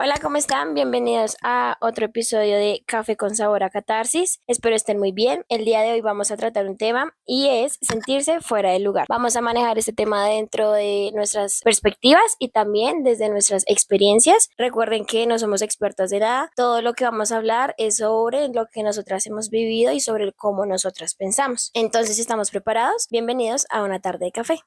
Hola, ¿cómo están? Bienvenidos a otro episodio de Café con Sabor a Catarsis. Espero estén muy bien. El día de hoy vamos a tratar un tema y es sentirse fuera del lugar. Vamos a manejar este tema dentro de nuestras perspectivas y también desde nuestras experiencias. Recuerden que no somos expertos de nada. Todo lo que vamos a hablar es sobre lo que nosotras hemos vivido y sobre cómo nosotras pensamos. Entonces, ¿estamos preparados? Bienvenidos a una tarde de café.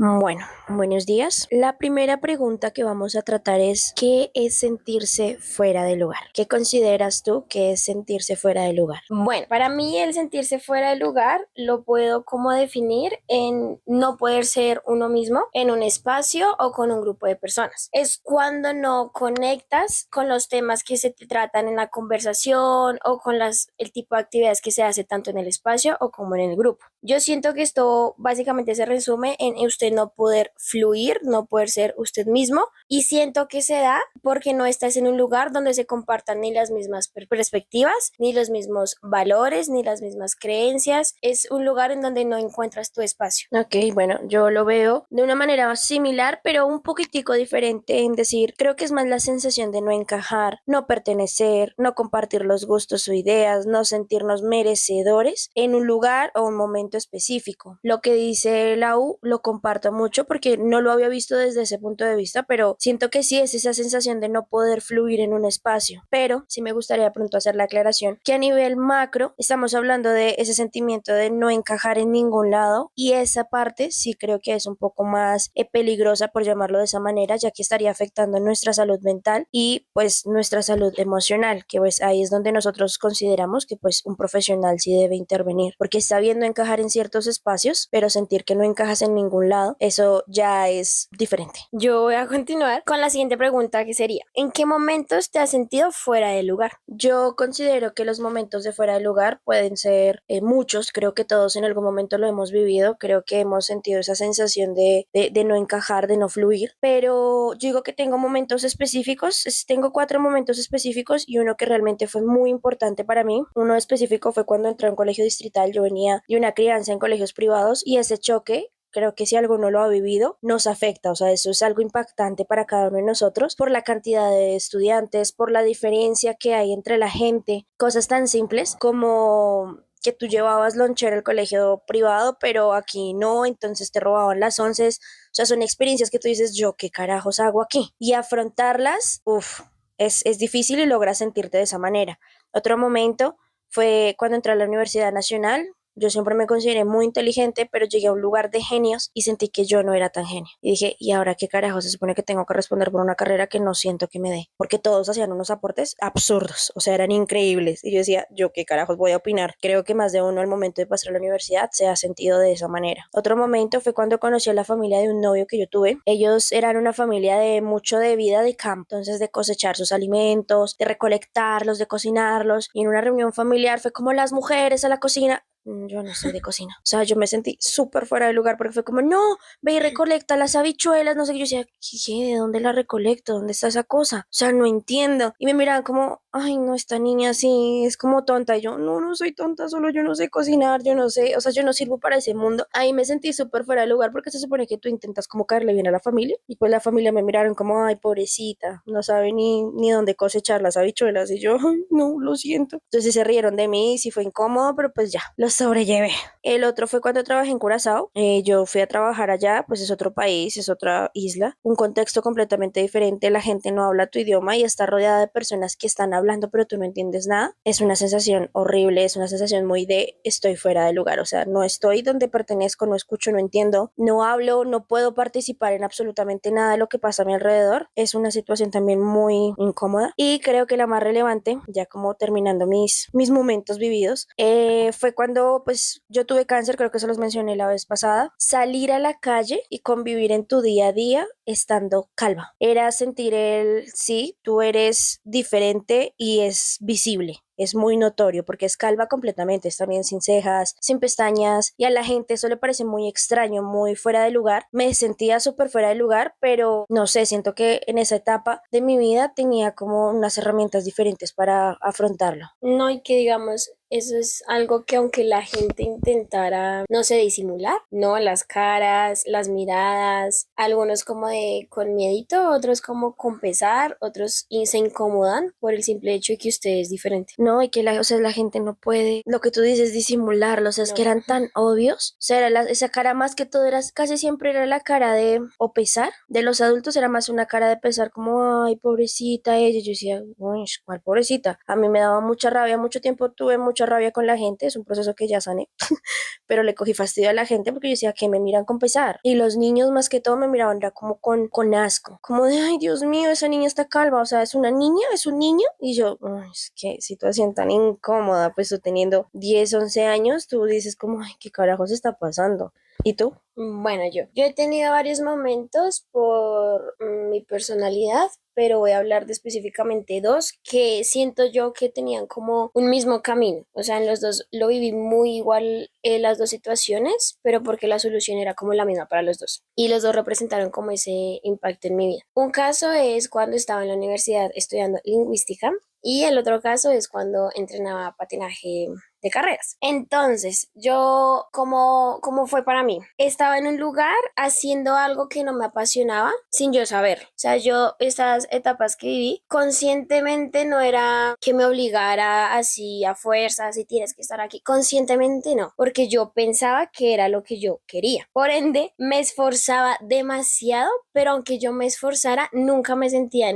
Bueno, buenos días. La primera pregunta que vamos a tratar es, ¿qué es sentirse fuera de lugar? ¿Qué consideras tú que es sentirse fuera de lugar? Bueno, para mí el sentirse fuera de lugar lo puedo como definir en no poder ser uno mismo en un espacio o con un grupo de personas. Es cuando no conectas con los temas que se te tratan en la conversación o con el tipo de actividades que se hace tanto en el espacio o como en el grupo. Yo siento que esto básicamente se resume en usted no poder fluir, no poder ser usted mismo, y siento que se da porque no estás en un lugar donde se compartan ni las mismas perspectivas, ni los mismos valores, ni las mismas creencias. Es un lugar en donde no encuentras tu espacio. Ok, bueno, yo lo veo de una manera similar, pero un poquitico diferente en decir, creo que es más la sensación de no encajar, no pertenecer, no compartir los gustos o ideas, no sentirnos merecedores en un lugar o un momento específico. Lo que dice Lau lo comparto mucho porque no lo había visto desde ese punto de vista, pero siento que sí es esa sensación de no poder fluir en un espacio. Pero sí me gustaría pronto hacer la aclaración que a nivel macro estamos hablando de ese sentimiento de no encajar en ningún lado, y esa parte sí creo que es un poco más peligrosa, por llamarlo de esa manera, ya que estaría afectando nuestra salud mental y pues nuestra salud emocional, que pues ahí es donde nosotros consideramos que pues un profesional sí debe intervenir, porque está viendo encajar en ciertos espacios, pero sentir que no encajas en ningún lado, eso ya es diferente. Yo voy a continuar con la siguiente pregunta, que sería, ¿en qué momentos te has sentido fuera de lugar? Yo considero que los momentos de fuera de lugar pueden ser muchos, creo que todos en algún momento lo hemos vivido, creo que hemos sentido esa sensación de no encajar, de no fluir, pero yo digo que tengo momentos específicos, tengo 4 momentos específicos y uno que realmente fue muy importante para mí. Uno específico fue cuando entré a un colegio distrital. Yo venía de una crianza en colegios privados y ese choque, creo que si alguno lo ha vivido, nos afecta, o sea, eso es algo impactante para cada uno de nosotros por la cantidad de estudiantes, por la diferencia que hay entre la gente, cosas tan simples como que tú llevabas lonchera al colegio privado, pero aquí no, entonces te robaban las onces. O sea, son experiencias que tú dices, yo qué carajos hago aquí. Y afrontarlas, uff, es difícil y logras sentirte de esa manera. Otro momento fue cuando entré a la Universidad Nacional. Yo siempre me consideré muy inteligente, pero llegué a un lugar de genios y sentí que yo no era tan genio. Y dije, ¿y ahora qué carajo? Se supone que tengo que responder por una carrera que no siento que me dé, porque todos hacían unos aportes absurdos, o sea, eran increíbles. Y yo decía, ¿yo qué carajos voy a opinar? Creo que más de uno al momento de pasar a la universidad se ha sentido de esa manera. Otro momento fue cuando conocí a la familia de un novio que yo tuve. Ellos eran una familia de mucho de vida de campo, entonces de cosechar sus alimentos, de recolectarlos, de cocinarlos. Y en una reunión familiar fue como las mujeres a la cocina. Yo no soy de cocina. O sea, yo me sentí súper fuera de lugar porque fue como, no, ve y recolecta las habichuelas, no sé qué. Yo decía, ¿qué? ¿De dónde la recolecto? ¿Dónde está esa cosa? O sea, no entiendo. Y me miraban como, ay, no, esta niña sí es como tonta. Y yo, no, no soy tonta, solo yo no sé cocinar, yo no sé, o sea, yo no sirvo para ese mundo. Ahí me sentí súper fuera de lugar porque se supone que tú intentas como caerle bien a la familia. Y pues la familia me miraron como, ay, pobrecita, no sabe ni dónde cosechar las habichuelas. Y yo, ay, no, lo siento. Entonces se rieron de mí, sí fue incómodo, pero pues ya, lo sobrellevé. El otro fue cuando trabajé en Curazao. Yo fui a trabajar allá, pues es otro país, es otra isla, un contexto completamente diferente. La gente no habla tu idioma y está rodeada de personas que están hablando, pero tú no entiendes nada. Es una sensación horrible, es una sensación muy de estoy fuera de lugar, o sea, no estoy donde pertenezco, no escucho, no entiendo, no hablo, no puedo participar en absolutamente nada de lo que pasa a mi alrededor. Es una situación también muy incómoda, y creo que la más relevante, ya como terminando mis momentos vividos, fue cuando pues yo tuve cáncer, creo que se los mencioné la vez pasada. Salir a la calle y convivir en tu día a día estando calva. Era sentir sí, tú eres diferente y es visible. es muy notorio porque es calva completamente, es también sin cejas, sin pestañas y a la gente eso le parece muy extraño, muy fuera de lugar. Me sentía súper fuera de lugar, pero no sé, siento que en esa etapa de mi vida tenía como unas herramientas diferentes para afrontarlo. No, y que digamos, eso es algo que aunque la gente intentara, no sé, disimular, ¿no? Las caras, las miradas, algunos como de con miedito, otros como con pesar, otros se incomodan por el simple hecho de que usted es diferente. No, y que o sea, la gente no puede, lo que tú dices, disimularlo, o sea, es que No. eran tan obvios, o sea, era esa cara más que todo, era, casi siempre era la cara de, o pesar, de los adultos era más una cara de pesar, como, ay, pobrecita ella, yo decía, uy, ¿cuál pobrecita? A mí me daba mucha rabia, mucho tiempo tuve mucha rabia con la gente, es un proceso que ya sané, pero le cogí fastidio a la gente porque yo decía que me miran con pesar. Y los niños más que todo me miraban era como con asco, como de, ay, Dios mío, esa niña está calva, o sea, es una niña, es un niño. Y yo, "Ay, es que situación tan incómoda, pues tú teniendo 10 11 años, tú dices como, ay, ¿qué carajos está pasando? ¿Y tú? Bueno, yo he tenido varios momentos por mi personalidad, pero voy a hablar de específicamente dos que siento yo que tenían como un mismo camino. O sea, en los dos lo viví muy igual las dos situaciones, pero porque la solución era como la misma para los dos. Y los dos representaron como ese impacto en mi vida. Un caso es cuando estaba en la universidad estudiando lingüística y el otro caso es cuando entrenaba patinaje de carreras. Entonces, yo, ¿cómo fue para mí? Estaba en un lugar haciendo algo que no me apasionaba sin yo saber. O sea, yo estas etapas que viví conscientemente no era que me obligara así a fuerzas y tienes que estar aquí. Conscientemente no, porque yo pensaba que era lo que yo quería. Por ende, me esforzaba demasiado, pero aunque yo me esforzara, nunca me sentía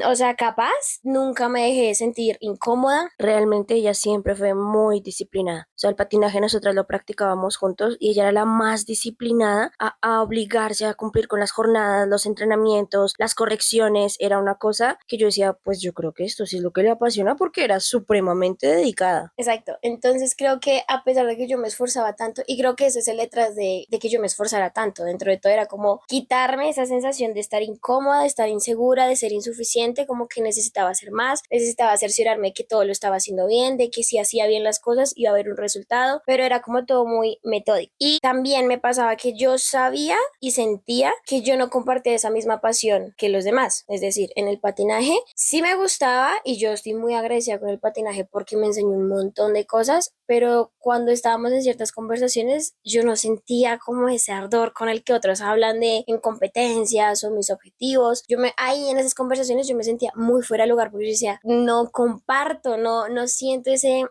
o sea, capaz, nunca me dejé sentir incómoda. Realmente ella siempre fue muy disciplinada. O sea, el patinaje nosotras lo practicábamos juntos y ella era la más disciplinada a obligarse a cumplir con las jornadas, los entrenamientos, las correcciones. Era una cosa que yo decía, pues yo creo que esto sí es lo que le apasiona porque era supremamente dedicada. Exacto, entonces creo que a pesar de que yo me esforzaba tanto, y creo que ese es el detrás de que yo me esforzara tanto, dentro de todo era como quitarme esa sensación de estar incómoda, de estar insegura, de ser insuficiente, como que necesitaba hacer más, necesitaba cerciorarme que todo lo estaba haciendo bien, de que si hacía bien las cosas iba a haber un resultado, pero era como todo muy metódico. Y también me pasaba que yo sabía y sentía que yo no compartía esa misma pasión que los demás, es decir, en el patinaje sí me gustaba y yo estoy muy agradecida con el patinaje porque me enseñó un montón de cosas, pero cuando estábamos en ciertas conversaciones yo no sentía como ese ardor con el que otros hablan de incompetencias o mis objetivos. Ahí en esas conversaciones yo me sentía muy fuera de lugar porque yo decía, no comparto, no siento ese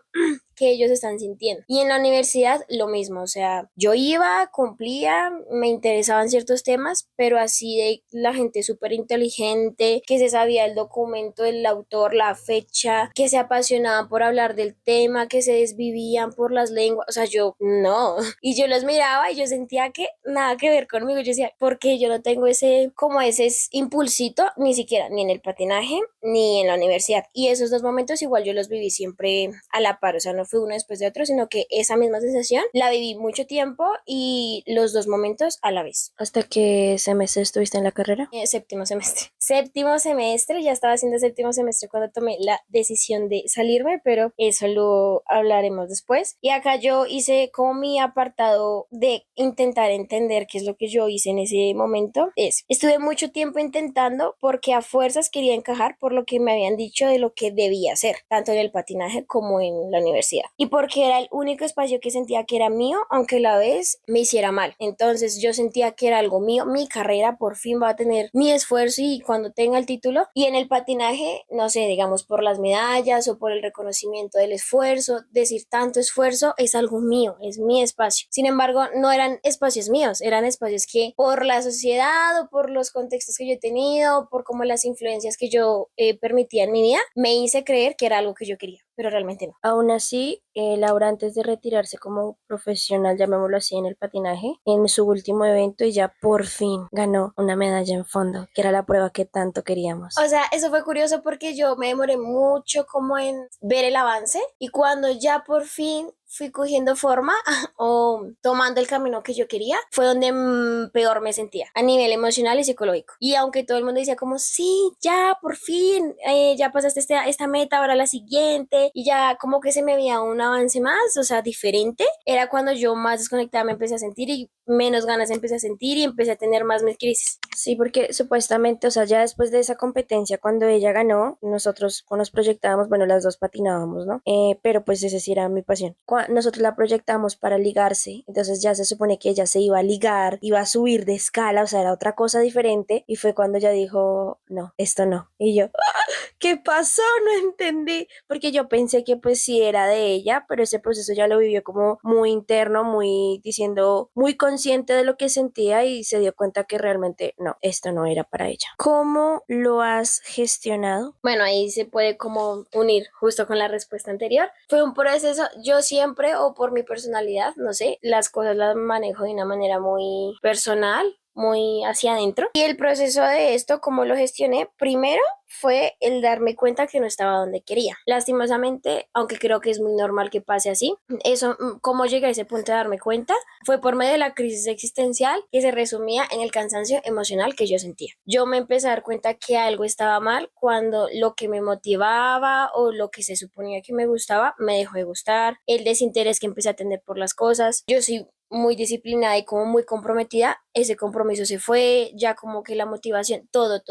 que ellos están sintiendo. Y en la universidad lo mismo, o sea, yo iba, cumplía, me interesaban ciertos temas, pero así de la gente súper inteligente, que se sabía el documento, el autor, la fecha, que se apasionaban por hablar del tema, que se desvivían por las lenguas, o sea, yo no. Y yo los miraba y yo sentía que nada que ver conmigo. Yo decía, ¿por qué yo no tengo ese, como ese impulsito, ni siquiera, ni en el patinaje, ni en la universidad? Y esos dos momentos igual yo los viví siempre a la par, o sea, no fue uno después de otro, sino que esa misma sensación la viví mucho tiempo y los dos momentos a la vez. ¿Hasta qué semestre estuviste en la carrera? Séptimo semestre. Séptimo semestre, ya estaba haciendo séptimo semestre cuando tomé la decisión de salirme, pero eso lo hablaremos después. Y acá yo hice como mi apartado de intentar entender qué es lo que yo hice en ese momento. Estuve mucho tiempo intentando porque a fuerzas quería encajar por lo que me habían dicho de lo que debía hacer, tanto en el patinaje como en la universidad. Y porque era el único espacio que sentía que era mío, aunque a la vez me hiciera mal. Entonces yo sentía que era algo mío, mi carrera por fin va a tener mi esfuerzo y cuando tenga el título. Y en el patinaje, no sé, digamos por las medallas o por el reconocimiento del esfuerzo, decir tanto esfuerzo es algo mío, es mi espacio. Sin embargo, no eran espacios míos, eran espacios que por la sociedad o por los contextos que yo he tenido, por como las influencias que yo permitía en mi vida, me hice creer que era algo que yo quería, pero realmente no. Aún así, Laura antes de retirarse como profesional, llamémoslo así, en el patinaje, en su último evento ella por fin ganó una medalla en fondo, que era la prueba que tanto queríamos. O sea, eso fue curioso porque yo me demoré mucho como en ver el avance y cuando ya por fin fui cogiendo forma o tomando el camino que yo quería, fue donde peor me sentía a nivel emocional y psicológico. Y aunque todo el mundo decía como, sí, ya, por fin, ya pasaste esta meta, ahora la siguiente, y ya como que se me veía un avance más, o sea, diferente, era cuando yo más desconectada me empecé a sentir y menos ganas empecé a sentir y empecé a tener más mis crisis. Sí, porque supuestamente, o sea, ya después de esa competencia, cuando ella ganó, nosotros nos proyectábamos, bueno, las dos patinábamos, ¿no? Pero pues ese sí era mi pasión. Nosotros la proyectamos para ligarse, entonces ya se supone que ella se iba a ligar, iba a subir de escala, o sea, era otra cosa diferente, y fue cuando ella dijo, no, esto no. Y yo, ¿qué pasó? No entendí, porque yo pensé que pues sí era de ella, pero ese proceso ya lo vivió como muy interno, muy diciendo, muy consciente de lo que sentía y se dio cuenta que realmente no, esto no era para ella. ¿Cómo lo has gestionado? Bueno, ahí se puede como unir justo con la respuesta anterior. Fue un proceso, yo siempre o por mi personalidad, no sé, las cosas las manejo de una manera muy personal, muy hacia adentro. Y el proceso de esto, cómo lo gestioné, primero fue el darme cuenta que no estaba donde quería. Lastimosamente, aunque creo que es muy normal que pase así, eso, cómo llegué a ese punto de darme cuenta, fue por medio de la crisis existencial que se resumía en el cansancio emocional que yo sentía. Yo me empecé a dar cuenta que algo estaba mal cuando lo que me motivaba o lo que se suponía que me gustaba me dejó de gustar, el desinterés que empecé a tener por las cosas. Yo soy muy disciplinada y como muy comprometida, ese compromiso se fue, ya como que la motivación, todo,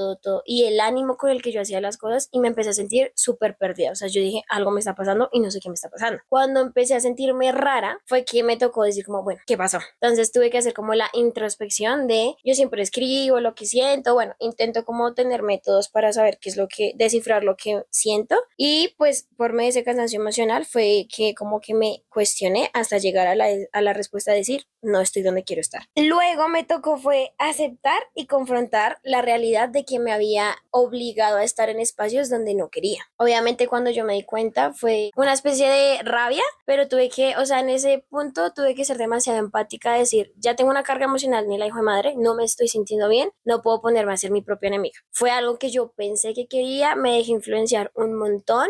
y el ánimo con el que yo hacía las cosas y me empecé a sentir súper perdida, o sea, yo dije, algo me está pasando y no sé qué me está pasando. Cuando empecé a sentirme rara, fue que me tocó decir como, bueno, ¿qué pasó? Entonces tuve que hacer como la introspección de, yo siempre escribo lo que siento, bueno, intento como tener métodos para saber qué es lo que, descifrar lo que siento y pues por medio de ese cansancio emocional fue que como que me cuestioné hasta llegar a la respuesta de decir, no estoy donde quiero estar. Luego me tocó fue aceptar y confrontar la realidad de que me había obligado a estar en espacios donde no quería. Obviamente cuando yo me di cuenta fue una especie de rabia, pero tuve que, o sea, en ese punto tuve que ser demasiado empática, decir, ya tengo una carga emocional ni la hijo de madre, no me estoy sintiendo bien, no puedo ponerme a ser mi propia enemiga. Fue algo que yo pensé que quería, me dejé influenciar un montón,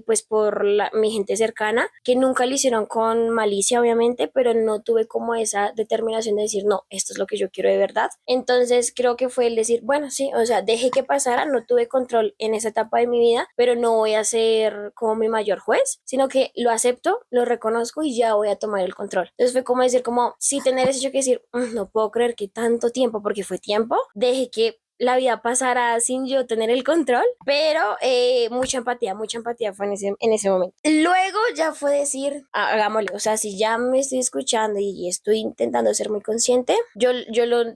pues por mi gente cercana, que nunca lo hicieron con malicia, obviamente, pero no tuve como esa determinación de decir, no, esto es lo que yo quiero de verdad. Entonces creo que fue el decir, bueno, sí, o sea, dejé que pasara, no tuve control en esa etapa de mi vida, pero no voy a ser como mi mayor juez, sino que lo acepto, lo reconozco y ya voy a tomar el control. Entonces fue como decir, como, sí tener ese hecho que decir, no puedo creer que tanto tiempo, porque fue tiempo, dejé que la vida pasara sin yo tener el control, pero mucha empatía fue en ese momento. Luego ya fue decir, hagámosle, o sea, si ya me estoy escuchando y estoy intentando ser muy consciente, yo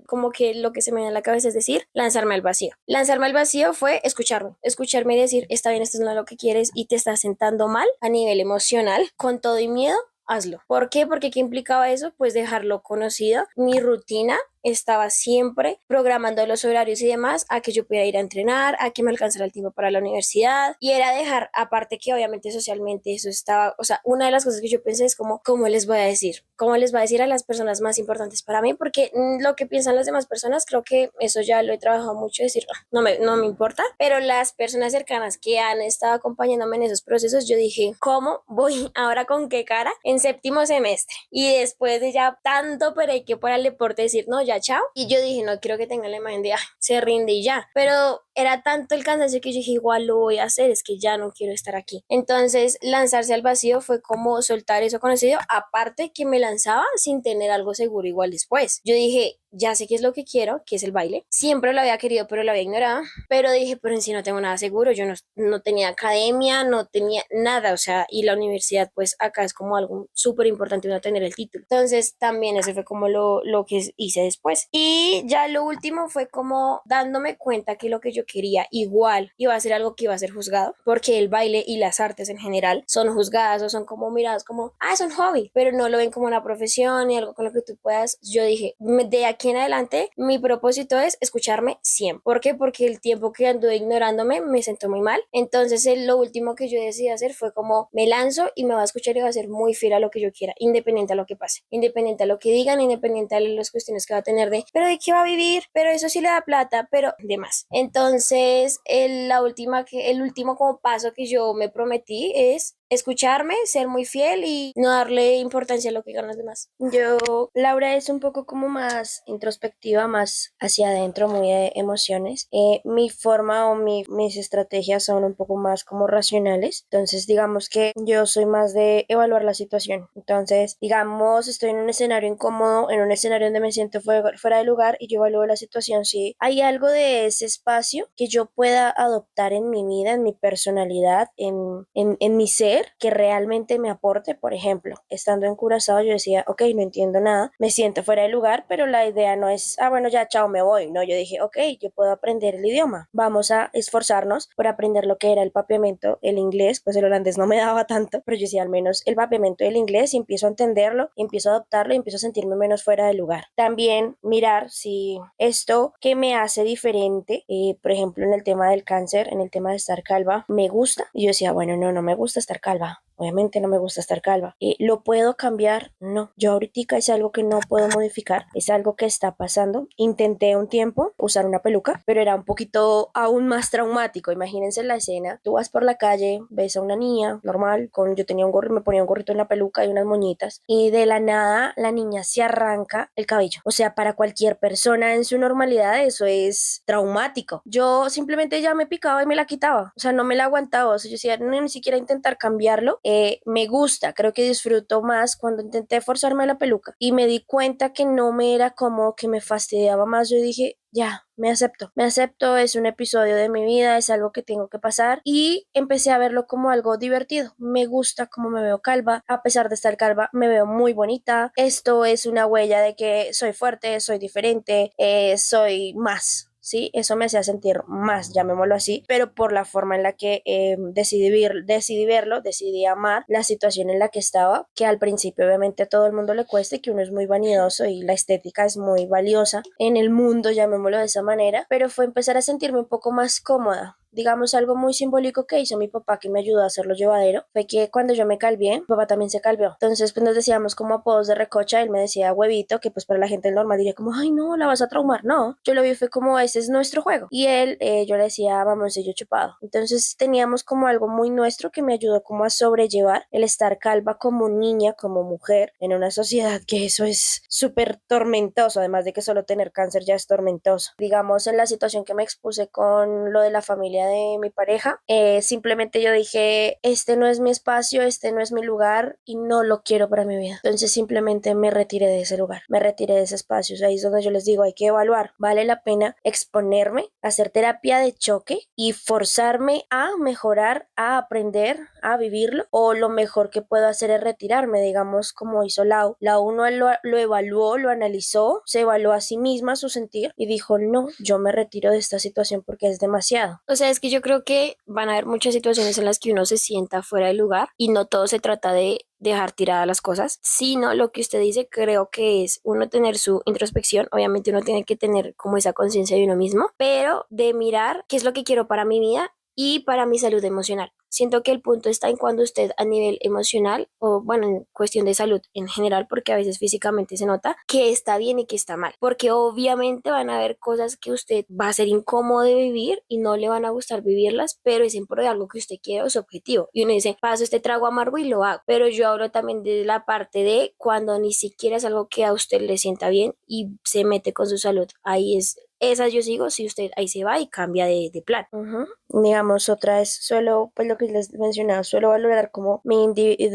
como que lo que se me da en la cabeza es decir, lanzarme al vacío. Lanzarme al vacío fue escucharme y decir, está bien, esto no es lo que quieres y te estás sentando mal a nivel emocional, con todo y miedo, hazlo. ¿Por qué? Porque ¿qué implicaba eso? Pues dejarlo conocido, mi rutina, estaba siempre programando los horarios y demás a que yo pudiera ir a entrenar, a que me alcanzara el tiempo para la universidad y era dejar, aparte que obviamente socialmente eso estaba, o sea, una de las cosas que yo pensé es como, ¿cómo les voy a decir? ¿Cómo les voy a decir a las personas más importantes para mí? Porque lo que piensan las demás personas, creo que eso ya lo he trabajado mucho, decir, no me importa, pero las personas cercanas que han estado acompañándome en esos procesos, yo dije, ¿cómo voy ahora con qué cara en séptimo semestre? Y después de ya tanto pero hay que para el deporte decir, no, ya chao. Y yo dije, no quiero que tenga la imagen de, se rinde y ya. Pero era tanto el cansancio que yo dije, igual lo voy a hacer, es que ya no quiero estar aquí. Entonces, lanzarse al vacío fue como soltar eso conocido, aparte que me lanzaba sin tener algo seguro igual después. Yo dije, ya sé qué es lo que quiero, que es el baile. Siempre lo había querido, pero lo había ignorado. Pero dije, pero en sí no tengo nada seguro. Yo no tenía academia, no tenía nada. O sea, y la universidad, pues acá es como algo súper importante uno tener el título. Entonces, también ese fue como lo que hice después. Y ya lo último fue como dándome cuenta que lo que yo quería igual iba a ser algo que iba a ser juzgado, porque el baile y las artes en general son juzgadas o son como miradas como, es un hobby, pero no lo ven como una profesión y algo con lo que tú puedas. Yo dije, de aquí en adelante, mi propósito es escucharme siempre. ¿Por qué? Porque el tiempo que anduve ignorándome me sentó muy mal. Entonces, lo último que yo decidí hacer fue como, me lanzo y me va a escuchar y va a ser muy fiel a lo que yo quiera, independiente a lo que pase, independiente a lo que digan, independiente a las cuestiones que va a tener de, pero de qué va a vivir, pero eso sí le da plata, pero demás. Entonces, el último como paso que yo me prometí es escucharme, ser muy fiel y no darle importancia a lo que digan los demás. Laura es un poco como más introspectiva, más hacia adentro, muy de emociones. Mi forma o mis estrategias son un poco más como racionales. Entonces, digamos que yo soy más de evaluar la situación. Entonces, digamos, estoy en un escenario incómodo, en un escenario donde me siento fuera de lugar y yo evalúo la situación. Si hay algo de ese espacio que yo pueda adoptar en mi vida, en mi personalidad, en mi ser, que realmente me aporte. Por ejemplo, estando en Curazao yo decía, ok, no entiendo nada, me siento fuera de lugar, pero la idea no es, bueno, ya, chao, me voy. No, yo dije, ok, yo puedo aprender el idioma, vamos a esforzarnos por aprender lo que era el papiamento, el inglés, pues el holandés no me daba tanto, pero yo decía, al menos el papiamento del inglés, y empiezo a entenderlo, empiezo a adoptarlo y empiezo a sentirme menos fuera de lugar. También mirar si esto que me hace diferente, por ejemplo, en el tema del cáncer, en el tema de estar calva, me gusta. Y yo decía, bueno, no me gusta estar calva. Obviamente no me gusta estar calva. ¿Lo puedo cambiar? No. Yo ahorita es algo que no puedo modificar. Es algo que está pasando. Intenté un tiempo usar una peluca, pero era un poquito aún más traumático. Imagínense la escena. Tú vas por la calle, ves a una niña normal, yo tenía un gorro, me ponía un gorrito en la peluca y unas moñitas. Y de la nada la niña se arranca el cabello. O sea, para cualquier persona en su normalidad eso es traumático. Yo simplemente ya me picaba y me la quitaba. O sea, no me la aguantaba. O sea, yo decía, no, ni siquiera intentar cambiarlo. Me gusta, creo que disfruto más cuando intenté forzarme la peluca y me di cuenta que no me era como que me fastidiaba más. Yo dije, ya, me acepto, es un episodio de mi vida, es algo que tengo que pasar y empecé a verlo como algo divertido. Me gusta cómo me veo calva, a pesar de estar calva, me veo muy bonita. Esto es una huella de que soy fuerte, soy diferente, soy más. Sí, eso me hacía sentir más, llamémoslo así, pero por la forma en la que decidí verlo, decidí amar la situación en la que estaba, que al principio obviamente a todo el mundo le cueste, que uno es muy vanidoso y la estética es muy valiosa en el mundo, llamémoslo de esa manera, pero fue empezar a sentirme un poco más cómoda. Digamos, algo muy simbólico que hizo mi papá que me ayudó a hacerlo llevadero fue que cuando yo me calvié, mi papá también se calvió. Entonces, pues nos decíamos como apodos de recocha, él me decía huevito, que pues para la gente normal diría como, ay no, la vas a traumar, no. Yo lo vi fue como, ese es nuestro juego. Y él, yo le decía mamoncillo chupado. Entonces teníamos como algo muy nuestro que me ayudó como a sobrellevar el estar calva como niña, como mujer, en una sociedad que eso es súper tormentoso, además de que solo tener cáncer ya es tormentoso. Digamos, en la situación que me expuse con lo de la familia de mi pareja, simplemente yo dije, este no es mi espacio, este no es mi lugar y no lo quiero para mi vida. Entonces simplemente me retiré de ese lugar, me retiré de ese espacio. O sea, ahí es donde yo les digo, hay que evaluar, vale la pena exponerme, hacer terapia de choque y forzarme a mejorar, a aprender, a vivirlo, o lo mejor que puedo hacer es retirarme, digamos como hizo Lau. Lau no lo evaluó, lo analizó, se evaluó a sí misma su sentir y dijo, no, yo me retiro de esta situación porque es demasiado. O sea, es que yo creo que van a haber muchas situaciones en las que uno se sienta fuera de lugar y no todo se trata de dejar tiradas las cosas, sino lo que usted dice creo que es uno tener su introspección, obviamente uno tiene que tener como esa conciencia de uno mismo, pero de mirar qué es lo que quiero para mi vida y para mi salud emocional. Siento que el punto está en cuando usted a nivel emocional o bueno, en cuestión de salud en general, porque a veces físicamente se nota que está bien y que está mal, porque obviamente van a haber cosas que usted va a ser incómodo de vivir y no le van a gustar vivirlas, pero es en pro de algo que usted quiere o su objetivo. Y uno dice, paso este trago amargo y lo hago, pero yo hablo también de la parte de cuando ni siquiera es algo que a usted le sienta bien y se mete con su salud. Ahí es esa yo sigo, si usted ahí se va y cambia de plan. Ujú. Digamos, otra es solo, pues lo que les mencionaba, suelo valorar como mi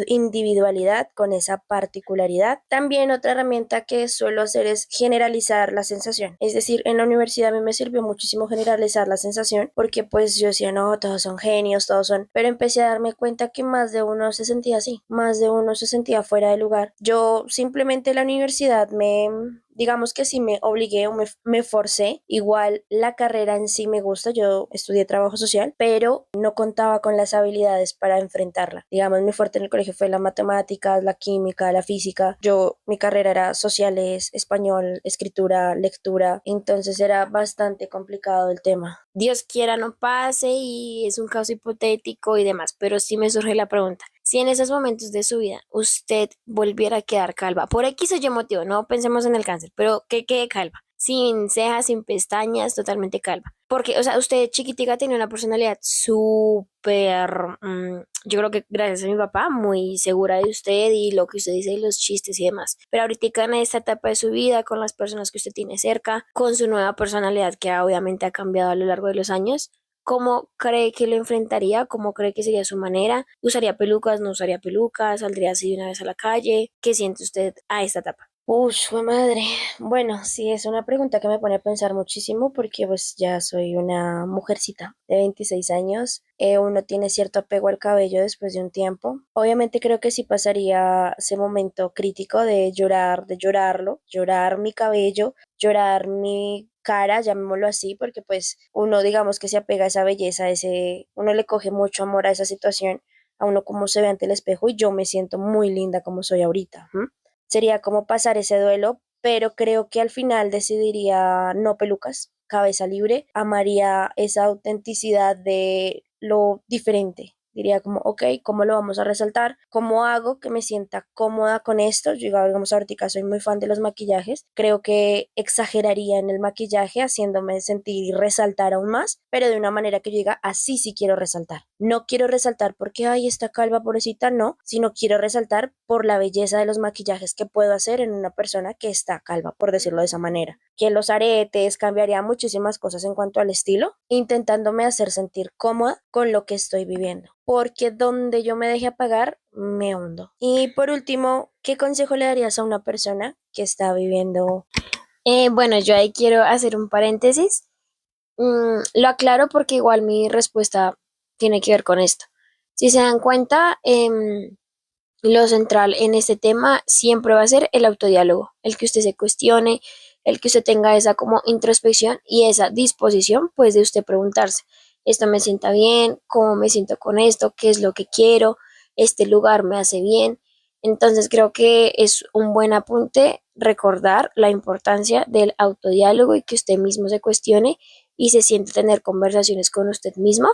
individualidad con esa particularidad. También otra herramienta que suelo hacer es generalizar la sensación. Es decir, en la universidad a mí me sirvió muchísimo generalizar la sensación porque pues yo decía, no, todos son genios, todos son, pero empecé a darme cuenta que más de uno se sentía así, más de uno se sentía fuera de lugar. Yo simplemente la universidad digamos que sí me obligué o me forcé. Igual la carrera en sí me gusta, yo estudié trabajo social, pero no contaba con las habilidades para enfrentarla. Digamos, mi fuerte en el colegio fue las matemáticas, la química, la física. Mi carrera era sociales, español, escritura, lectura, entonces era bastante complicado el tema. Dios quiera no pase y es un caso hipotético y demás, pero sí me surge la pregunta. Si en esos momentos de su vida usted volviera a quedar calva, por X o Y motivo, no pensemos en el cáncer, pero que quede calva, sin cejas, sin pestañas, totalmente calva. Porque, o sea, usted chiquitica tenía una personalidad súper, yo creo que gracias a mi papá, muy segura de usted y lo que usted dice, y los chistes y demás. Pero ahorita en esta etapa de su vida, con las personas que usted tiene cerca, con su nueva personalidad que obviamente ha cambiado a lo largo de los años, ¿cómo cree que lo enfrentaría? ¿Cómo cree que sería su manera? ¿Usaría pelucas? ¿No usaría pelucas? ¿Saldría así de una vez a la calle? ¿Qué siente usted a esta etapa? Fue madre. Bueno, sí, es una pregunta que me pone a pensar muchísimo porque pues ya soy una mujercita de 26 años. Uno tiene cierto apego al cabello después de un tiempo. Obviamente creo que sí pasaría ese momento crítico de llorar, de llorarlo, llorar mi cabello, llorar mi cara, llamémoslo así, porque pues uno digamos que se apega a esa belleza, uno le coge mucho amor a esa situación, a uno como se ve ante el espejo y yo me siento muy linda como soy ahorita. Sería como pasar ese duelo, pero creo que al final decidiría no pelucas, cabeza libre, amaría esa autenticidad de lo diferente. Diría como, ok, ¿cómo lo vamos a resaltar? ¿Cómo hago que me sienta cómoda con esto? Yo, digamos, ahorita soy muy fan de los maquillajes. Creo que exageraría en el maquillaje, haciéndome sentir y resaltar aún más, pero de una manera que yo diga, así sí quiero resaltar. No quiero resaltar porque, ay, esta calva pobrecita, no, sino quiero resaltar por la belleza de los maquillajes que puedo hacer en una persona que está calva, por decirlo de esa manera. Que los aretes, cambiaría muchísimas cosas en cuanto al estilo, intentándome hacer sentir cómoda con lo que estoy viviendo. Porque donde yo me deje apagar, me hundo. Y por último, ¿qué consejo le darías a una persona que está viviendo? Bueno, yo ahí quiero hacer un paréntesis. Lo aclaro porque igual mi respuesta tiene que ver con esto. Si se dan cuenta, lo central en este tema siempre va a ser el autodiálogo, el que usted se cuestione, el que usted tenga esa como introspección y esa disposición, pues de usted preguntarse, ¿esto me sienta bien? ¿Cómo me siento con esto? ¿Qué es lo que quiero? ¿Este lugar me hace bien? Entonces creo que es un buen apunte recordar la importancia del autodiálogo y que usted mismo se cuestione y se siente tener conversaciones con usted mismo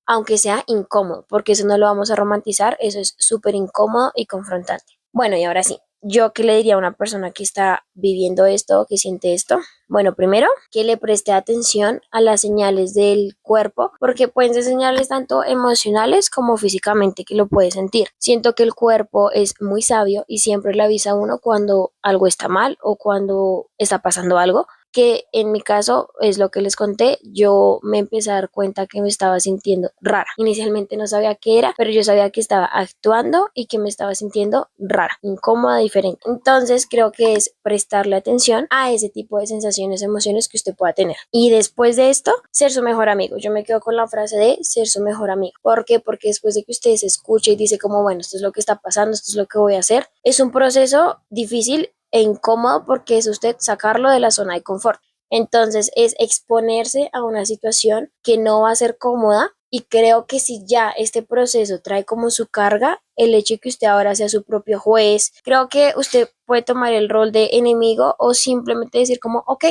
aunque sea incómodo, porque eso no lo vamos a romantizar, eso es súper incómodo y confrontante. Bueno, y ahora sí, ¿yo qué le diría a una persona que está viviendo esto, que siente esto? Bueno, primero, que le preste atención a las señales del cuerpo, porque pueden ser señales tanto emocionales como físicamente que lo puede sentir. Siento que el cuerpo es muy sabio y siempre le avisa a uno cuando algo está mal o cuando está pasando algo que en mi caso es lo que les conté, yo me empecé a dar cuenta que me estaba sintiendo rara. Inicialmente no sabía qué era, pero yo sabía que estaba actuando y que me estaba sintiendo rara, incómoda, diferente. Entonces creo que es prestarle atención a ese tipo de sensaciones, emociones que usted pueda tener. Y después de esto, ser su mejor amigo. Yo me quedo con la frase de ser su mejor amigo. ¿Por qué? Porque después de que usted se escuche y dice como, bueno, esto es lo que está pasando, esto es lo que voy a hacer, es un proceso difícil e incómodo porque es usted sacarlo de la zona de confort. Entonces es exponerse a una situación que no va a ser cómoda y creo que si ya este proceso trae como su carga, el hecho de que usted ahora sea su propio juez, creo que usted puede tomar el rol de enemigo o simplemente decir como, ok,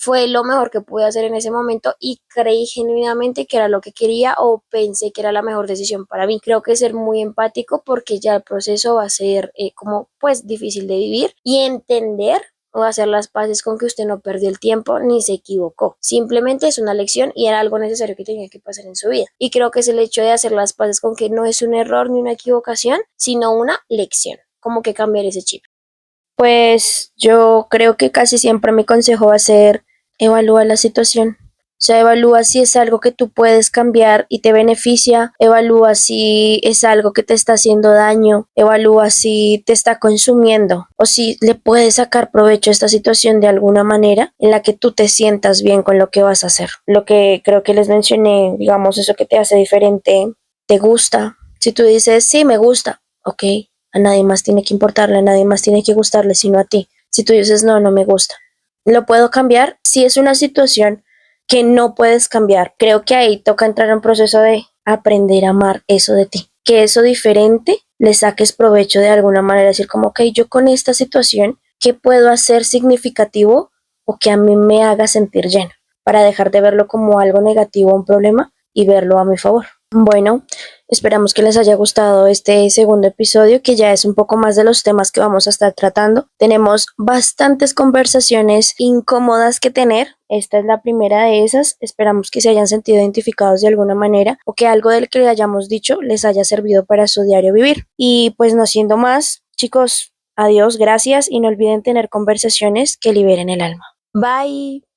fue lo mejor que pude hacer en ese momento y creí genuinamente que era lo que quería o pensé que era la mejor decisión para mí. Creo que ser muy empático porque ya el proceso va a ser como pues difícil de vivir y entender o hacer las paces con que usted no perdió el tiempo ni se equivocó. Simplemente es una lección y era algo necesario que tenía que pasar en su vida. Y creo que es el hecho de hacer las paces con que no es un error ni una equivocación, sino una lección. Como que cambiar ese chip. Pues yo creo que casi siempre mi consejo va a ser evalúa la situación. O sea, evalúa si es algo que tú puedes cambiar y te beneficia, evalúa si es algo que te está haciendo daño, evalúa si te está consumiendo o si le puedes sacar provecho a esta situación de alguna manera en la que tú te sientas bien con lo que vas a hacer. Lo que creo que les mencioné, digamos, eso que te hace diferente, te gusta. Si tú dices, sí, me gusta, ok, a nadie más tiene que importarle, a nadie más tiene que gustarle, sino a ti. Si tú dices, no, no me gusta, ¿lo puedo cambiar? Si es una situación que no puedes cambiar, creo que ahí toca entrar en un proceso de aprender a amar eso de ti. Que eso diferente le saques provecho de alguna manera, decir como, ok, yo con esta situación, ¿qué puedo hacer significativo o que a mí me haga sentir lleno? Para dejar de verlo como algo negativo, un problema, y verlo a mi favor. Bueno, esperamos que les haya gustado este segundo episodio, que ya es un poco más de los temas que vamos a estar tratando. Tenemos bastantes conversaciones incómodas que tener. Esta es la primera de esas. Esperamos que se hayan sentido identificados de alguna manera o que algo del que le hayamos dicho les haya servido para su diario vivir. Y pues no siendo más, chicos, adiós, gracias y no olviden tener conversaciones que liberen el alma. Bye.